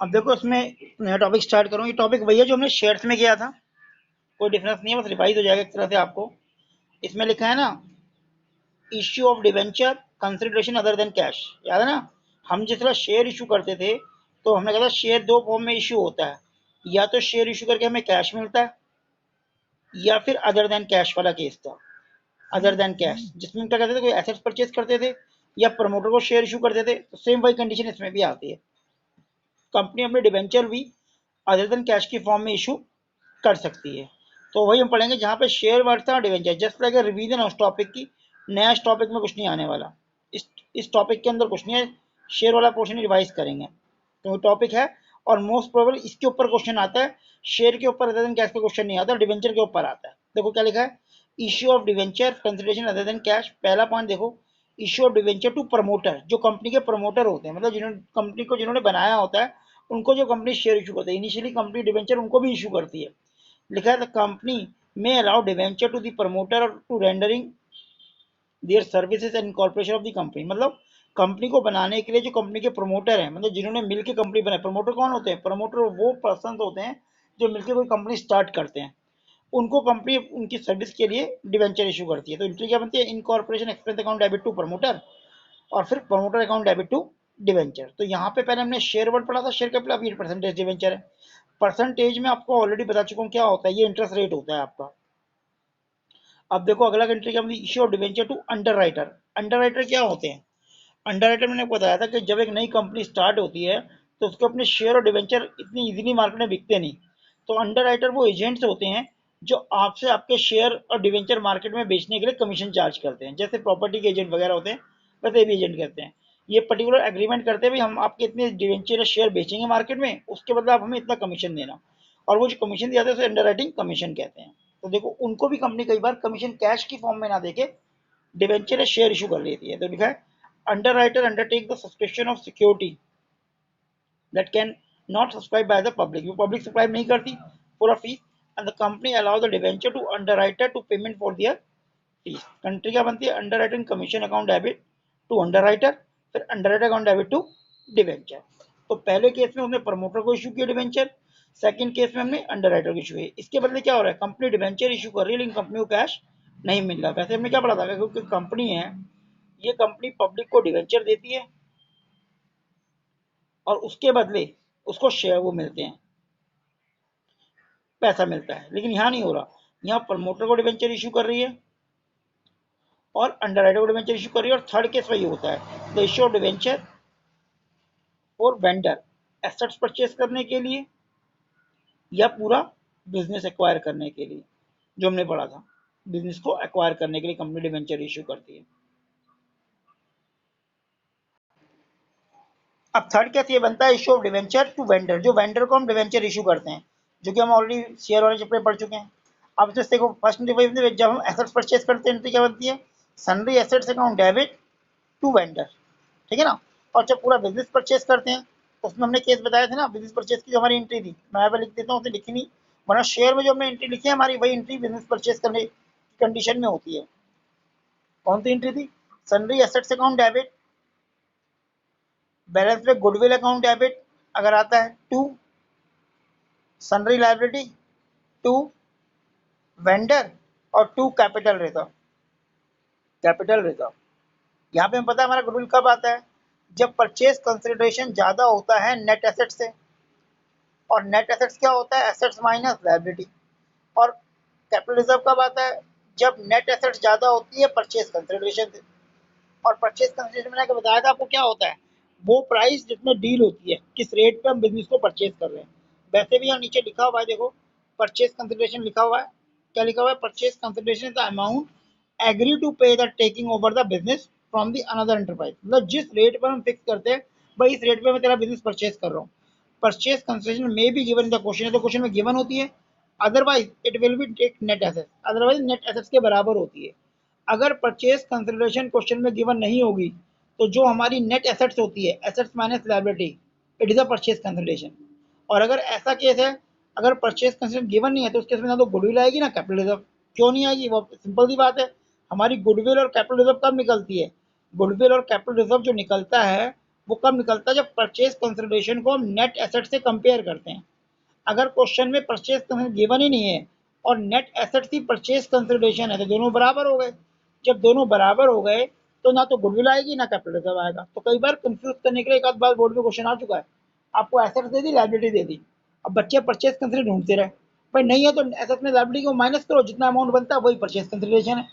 अब देखो इसमें नया टॉपिक स्टार्ट करूँ। ये टॉपिक वही है जो हमने शेयर्स में किया था, कोई डिफरेंस नहीं है, बस रिवाइज हो जाएगा एक तरह से आपको। इसमें लिखा है ना, issue of debenture consideration other than cash, याद है ना। हम जिस तरह शेयर इशू करते थे तो हमने कहा था शेयर दो फॉर्म में इशू होता है, या तो शेयर इशू करके हमें कैश मिलता है, या फिर अदर देन कैश वाला केस था। अदर देन कैश जिसमें क्या करते थे, कोई एसेट्स परचेज करते थे या प्रमोटर को शेयर इशू करते थे, तो सेम वही कंडीशन इसमें भी आती है। कंपनी अपने डिवेंचर भी अदर देन कैश की फॉर्म में इशू कर सकती है। तो वही हम पढ़ेंगे जहाँ पे शेयर वर्थ और डिवेंचर, जस्ट लाइक रिवीजन उस टॉपिक की। नया इस टॉपिक में कुछ नहीं आने वाला, इस टॉपिक के अंदर कुछ नहीं है, शेयर वाला पोर्शन रिवाइज करेंगे। तो टॉपिक है, और मोस्ट प्रोबेबल इसके ऊपर क्वेश्चन आता है। शेयर के ऊपर अदर देन कैश का क्वेश्चन नहीं आता, डिवेंचर के ऊपर आता है। देखो क्या लिखा है, issue of debenture consideration other than cash. पहला पॉइंट देखो, issue of debenture to promoter, जो कंपनी के प्रमोटर होते हैं, मतलब जिन्होंने कंपनी को जिन्होंने बनाया होता है, उनको जो कंपनी शेयर इशू करती है। इनिशियली कंपनी डिवेंचर उनको भी इशू करती है। लिखा है the company may allot debenture to the promoter to rendering their services and incorporation of the company. मतलब कंपनी को बनाने के लिए जो कंपनी के प्रमोटर हैं, मतलब जिन्होंने मिलकर कंपनी बनाई। प्रमोटर कौन होते हैं? प्रमोटर वो पर्सन होते हैं जो मिलकर कोई कंपनी स्टार्ट करते हैं, उनको कंपनी उनकी सर्विस के लिए डिवेंचर इशू करती है। तो एंट्री क्या बनती है, incorporation expense account debit to promoter, और फिर promoter account debit to debenture. तो यहाँ पे पहले हमने शेयर वर्ड पढ़ा था, शेयर कैपिटल, अब ये परसेंटेज डिवेंचर है। परसेंटेज में आपको ऑलरेडी बता चुका हूँ क्या होता है, ये इंटरेस्ट रेट होता है आपका। अब देखो अगला कंट्री क्या, issue of debenture to underwriter. Underwriter क्या होते हैं? अंडर राइटर मैंने आपको बताया था कि जब एक नई कंपनी स्टार्ट होती है तो उसके अपने शेयर और डिवेंचर इतनी इजीली मार्केट में बिकते नहीं। तो अंडर राइटर वो एजेंट्स होते हैं जो आपसे आपके शेयर और डिवेंचर मार्केट में बेचने के लिए कमीशन चार्ज करते हैं। जैसे प्रॉपर्टी के एजेंट वगैरह होते हैं, वैसे भी एजेंट करते हैं। ये पर्टिकुलर एग्रीमेंट करते हैं भाई हम आपके इतने डिवेंचर या शेयर बेचेंगे मार्केट में, उसके बदले आप हमें इतना कमीशन देना। और वो जो कमीशन दिया जाता है उसे अंडर राइटिंग कमीशन कहते हैं। तो देखो उनको भी कंपनी कई बार कमीशन कैश की फॉर्म में ना देके डिवेंचर या शेयर इशू कर लेती है। तो लिखा है underwriter undertake the subscription of security that can not subscribed by the public, वो पब्लिक सब्सक्राइब नहीं करती for a fee, and the company allow the debenture to underwriter to payment for their fee. Entry क्या बनती है, underwriting commission account debit to underwriter, फिर underwriter account debit to debenture. तो पहले case में हमने प्रमोटर को इशू किया डिवेंचर, सेकंड केस में हमने अंडरराइटर को इशू किया। इसके बदले क्या हो रहा है, कंपनी डिवेंचर इशू कर रही है लेकिन कंपनी को कैश नहीं मिल रहा। वैसे हमने क्या पढ़ा था, क्योंकि कंपनी है, ये कंपनी पब्लिक को डिवेंचर देती है और उसके बदले उसको शेयर वो मिलते हैं, पैसा मिलता है। लेकिन यहाँ नहीं हो रहा, यहाँ प्रमोटर को डिवेंचर इशू कर रही है और अंडरराइटर को डिवेंचर इशू कर रही है। और थर्ड केस वही होता है, the issue of debenture for vendor, assets purchase करने के लिए या पूरा बिजनेस एक्वायर करने के लिए, जो हमने पढ़ा था। बिजनेस को एक्वायर करने के लिए कंपनी डिवेंचर इशू करती है। अब थर्ड केस ये बनता है, issue of debenture to vendor, जो वेंडर को हम डिवेंचर इशू करते हैं, जो कि हम ऑलरेडी शेयर वाले चैप्टर पढ़ चुके हैं। अब जैसे देखो फर्स्ट जब हम एसेट्स परचेज करते हैं तो क्या बनती है, sundry assets account debit to vendor, ठीक है ना। और जब पूरा बिजनेस परचेज करते हैं तो उसमें हमने केस बताया था ना, बिजनेस परचेज की जो हमारी एंट्री थी, मैं यहाँ पे लिख देता हूँ, उसे लिखी नहीं, वरना शेयर में जो हमने एंट्री लिखी है हमारी, वही एंट्री बिजनेस परचेज करने की कंडीशन में होती है। कौन सी एंट्री थी, sundry assets account debit, balance में गुडविल अकाउंट डेबिट अगर आता है, to sundry liability, to vendor, और to capital reserve. Capital reserve यहाँ पे हमें पता है हमारा गुडविल कब आता है, जब परचेज कंसिडरेशन ज्यादा होता है नेट एसेट से। और नेट एसेट्स क्या होता है, एसेट्स माइनस लायबिलिटी। और कैपिटल रिजर्व कब आता है, जब नेट एसेट्स ज्यादा होती है परचेज कंसिडरेशन से। और परचेज कंसिडरेशन मैंने बताया था आपको क्या होता है, वो प्राइस जिसमें डील होती है, किस रेट पे हम बिजनेस को परचेज कर रहे हैं। वैसे भी यहाँ नीचे लिखा हुआ है, देखो परचेज कंसिडरेशन लिखा हुआ है, क्या लिखा हुआ है, purchase consideration the amount agree to pay the taking over the business from the another enterprise. मतलब जिस रेट पर हम फिक्स करते हैं भाई इस रेट पे मैं तेरा बिजनेस परचेज कर रहा हूँ। परचेज कंसिडरेशन में भी गिवन इन द क्वेश्चन है, तो क्वेश्चन में गिवन होती है, otherwise it will be take net assets, otherwise net assets के बराबर होती है। अगर परचेज कंसिडरेशन क्वेश्चन में गिवन नहीं होगी तो जो हमारी नेट एसेट्स होती है, assets minus liability, it is a purchase consideration. और अगर ऐसा केस है, अगर परचेज कंसिडरेशन गिवन नहीं है तो उस केस में ना तो गुडविल आएगी ना कैपिटल रिजर्व। क्यों नहीं आएगी, वो सिंपल सी बात है, हमारी गुडविल और कैपिटल रिजर्व कब निकलती है, गुडविल और कैपिटल रिजर्व जो निकलता है वो कब निकलता है, जब परचेज कंसिडरेशन को हम नेट एसेट से कंपेयर करते हैं। अगर क्वेश्चन में परचेज कंसिडरेशन गिवन ही नहीं है और नेट एसेट की परचेज कंसिडरेशन है तो दोनों बराबर हो गए। जब दोनों बराबर हो गए तो ना तो गुडविल आएगी ना कैपिटल रिजर्व आएगा। तो कई बार कंफ्यूज करने के लिए एक आध बार बोर्ड में क्वेश्चन आ चुका है, आपको एसेट दे दी, लायबिलिटी दे दी, अब बच्चे परचेज कंसिडर ढूंढते रहे, भाई नहीं है तो एसेट में लायबिलिटी को माइनस करो, जितना अमाउंट बनता है वही परचेज कंसिडरेशन है।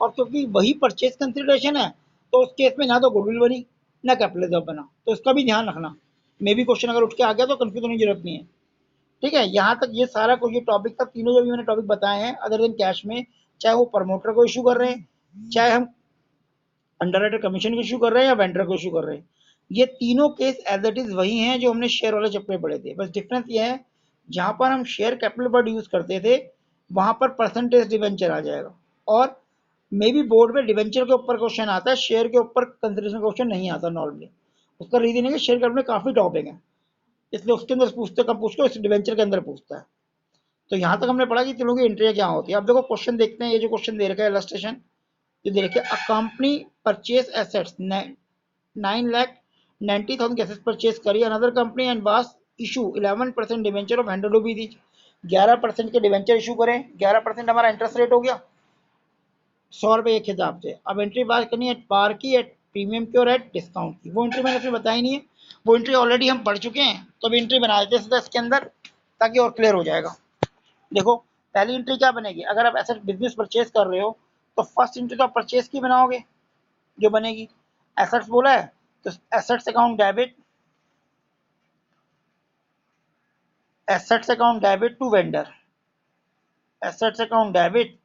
और क्योंकि वही परचेज कंसिडरेशन है तो उस केस में ना तो गुडविल बनी ना कैपिटल रिजर्व बना, तो इसका भी ध्यान रखना। मे भी क्वेश्चन अगर उठ के आ गया तो कंफ्यूज होने की जरूरत नहीं है। ठीक है, यहाँ तक ये सारा कुछ ये टॉपिक था, तीनों जो भी मैंने टॉपिक बताए हैं अदर देन कैश में, चाहे वो प्रमोटर को इशू कर रहे हैं, चाहे हम अंडरराइटर कमीशन को इशू कर रहे हैं या वेंडर को इशू कर रहे हैं, ये तीनों केस एज इट इज वही हैं जो हमने शेयर वाले चैप्टर में पढ़े थे। बस डिफरेंस ये है, जहां पर हम शेयर कैपिटल वर्ड यूज करते थे वहां पर परसेंटेज डिवेंचर आ जाएगा, और मे बी बोर्ड में डिवेंचर के ऊपर क्वेश्चन आता है, शेयर के ऊपर कंसिडरेशन क्वेश्चन नहीं आता नॉर्मली। उसका रीजन है कि शेयर कैपिटल में काफी टॉपिक है, इसलिए उसके अंदर पूछते कब पूछते इस डिवेंचर के अंदर पूछता है। तो यहाँ तक हमने पढ़ा कि तीनों की एंट्रियाँ क्या होती है। अब देखो क्वेश्चन देखते हैं, ये जो क्वेश्चन दे रखा है इलस्ट्रेशन, ये दे रखे, अ कंपनी परचेज एसेट्स 9,90,000 के एसेट्स परचेज करी अनदर कंपनी एंड वास issue 11% debenture of 100 rupees each. 11% के डिवेंचर इशू करें, 11% हमारा इंटरेस्ट रेट हो गया 100 रुपये एक हिसाब से। अब एंट्री बात करनी है एट पार की, एट प्रीमियम की और एट डिस्काउंट की। वो एंट्री मैंने इसमें बताई नहीं है, वो एंट्री ऑलरेडी हम पढ़ चुके हैं, तो अब एंट्री बना देते हैं सीधा इसके अंदर ताकि और क्लियर हो जाएगा। देखो पहली एंट्री क्या बनेगी, अगर आप एसेट बिजनेस परचेज कर रहे हो तो फर्स्ट एंट्री तो आप परचेज की बनाओगे, जो बनेगी एसेट्स बोला है तो assets account debit, assets account debit to vendor, assets account debit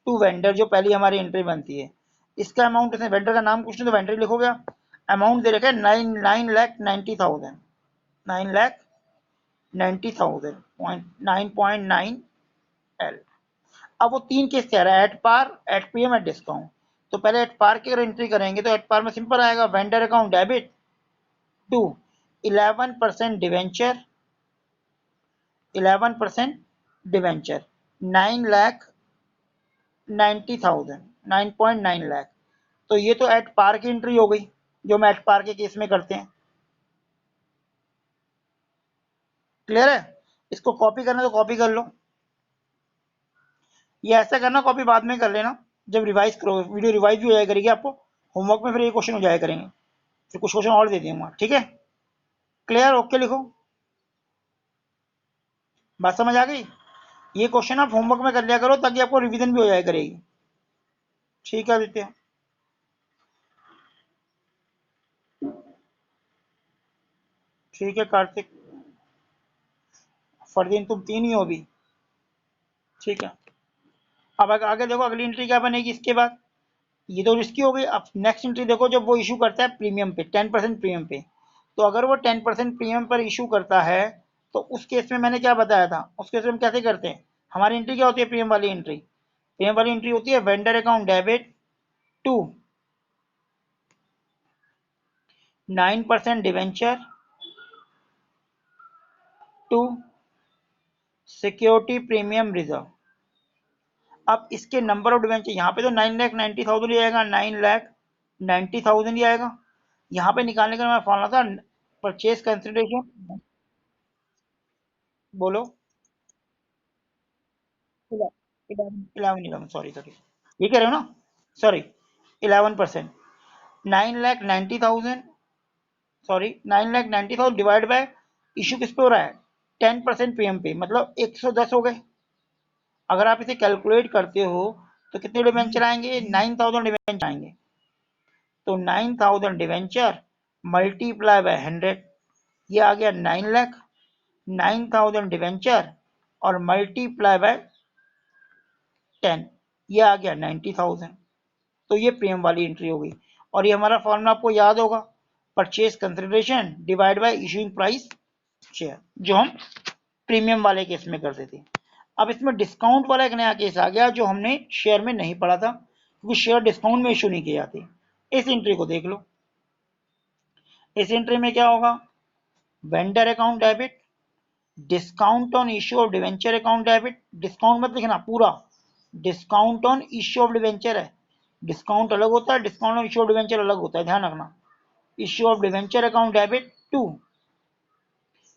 to vendor जो पहली हमारी एंट्री बनती है। इसका अमाउंट, इसमें वेंडर का नाम कुछ नहीं तो वेंडर लिखोगे आप। अमाउंट दे रखा है 9,90,000, 9,90,000 9.9 एल। अब वो तीन केस कह रहा है, at par, at PM, at discount. तो पहले एट पार की अगर एंट्री करेंगे तो एट पार में सिंपल आएगा, vendor account debit to 11% debenture, 11% debenture 9,90,000, 9.9 lakh. तो ये तो एट पार की एंट्री हो गई जो हम एट पार के केस में करते हैं। क्लियर है, इसको कॉपी करना तो कॉपी कर लो, ये ऐसा करना कॉपी बाद में कर लेना जब रिवाइज करो, वीडियो रिवाइज भी हो जाया करेगी आपको, होमवर्क में फिर ये क्वेश्चन हो जाया करेंगे, फिर कुछ क्वेश्चन और दे दूंगा। ठीक है, क्लियर, ओके लिखो, बात समझ आ गई। ये क्वेश्चन आप होमवर्क में कर लिया करो ताकि आपको रिवीजन भी हो जाया करेगी। ठीक है आदित्य, ठीक है कार्तिक, फरदीन तुम तीन ही हो अभी। ठीक है, अब आगे देखो अगली एंट्री क्या बनेगी इसके बाद, ये तो रिस्की हो गई। अब नेक्स्ट एंट्री देखो, जब वो इशू करता है प्रीमियम पे 10% प्रीमियम पे, तो अगर वो 10% प्रीमियम पर इशू करता है तो उस केस में मैंने क्या बताया था, उस केस में हम कैसे करते हैं, हमारी एंट्री क्या होती है, प्रीमियम वाली एंट्री, प्रीमियम वाली एंट्री होती है vendor account debit to 9% debenture to security premium reserve. अब इसके नंबर ऑफ डिवेंचर, यहाँ पे तो 9,90,000 ही आएगा, 9,90,000 ही आएगा। यहाँ पे निकालने का मैं फॉर्मूला था परचेज कंसिडरेशन, बोलो 11, सॉरी सॉरी, ये कह रहे हो ना, sorry 11%, 9,90,000, sorry 9,90,000 divide by issue किस पे हो रहा है, 10% पीएम पे, मतलब 110 हो गए। अगर आप इसे कैलकुलेट करते हो तो कितने डिवेंचर आएंगे, 9,000 डिवेंचर आएंगे। तो 9,000 डिवेंचर मल्टीप्लाई बाय 100, ये आ गया 9 लाख। 9,000 डिवेंचर और मल्टीप्लाई बाय 10, ये आ गया 90,000। तो ये प्रीमियम वाली एंट्री हो गई, और ये हमारा फॉर्मूला आपको याद होगा, purchase consideration divide by issuing price share, जो हम प्रीमियम वाले केस में करते थे। अब इसमें डिस्काउंट वाला एक नया केस आ गया जो हमने शेयर में नहीं पढ़ा था, क्योंकि शेयर डिस्काउंट में इशू नहीं किए जाते। इस एंट्री को देख लो, इस एंट्री में क्या होगा, vendor account debit, discount on issue of debenture account debit, discount मत लिखना पूरा, discount on issue of debenture है, डिस्काउंट अलग होता है, discount on issue of debenture अलग होता है, ध्यान रखना। Issue of debenture account debit to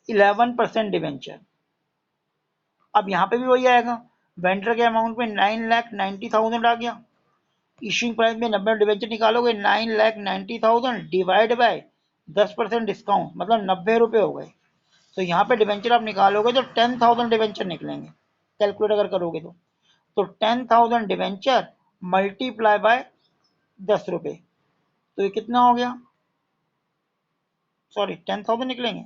11% debenture. अब यहाँ पे भी वही आएगा, वेंडर के अमाउंट में 9,90,000 आ गया, इश्यूइंग प्राइस में 90 डिवेंचर निकालोगे 9,90,000 डिवाइड बाय 10% डिस्काउंट, मतलब 90 रुपये हो गए। तो यहाँ पे डिवेंचर आप निकालोगे तो 10,000 डिवेंचर निकलेंगे, कैलकुलेट अगर करोगे तो 10,000 डिवेंचर मल्टीप्लाई बाय 10 रुपये, तो ये कितना हो गया, सॉरी 10,000 निकलेंगे,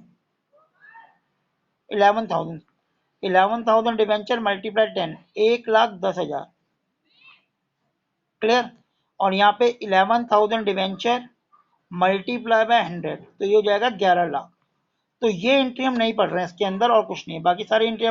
11,000 डिवेंचर मल्टीप्लाई 10, 1,10,000, क्लियर। और यहाँ पे 11,000 डिवेंचर मल्टीप्लाई बाय 100, तो ये हो जाएगा 11 लाख। तो ये एंट्री हम नहीं पढ़ रहे हैं इसके अंदर, और कुछ नहीं, बाकी सारी एंट्री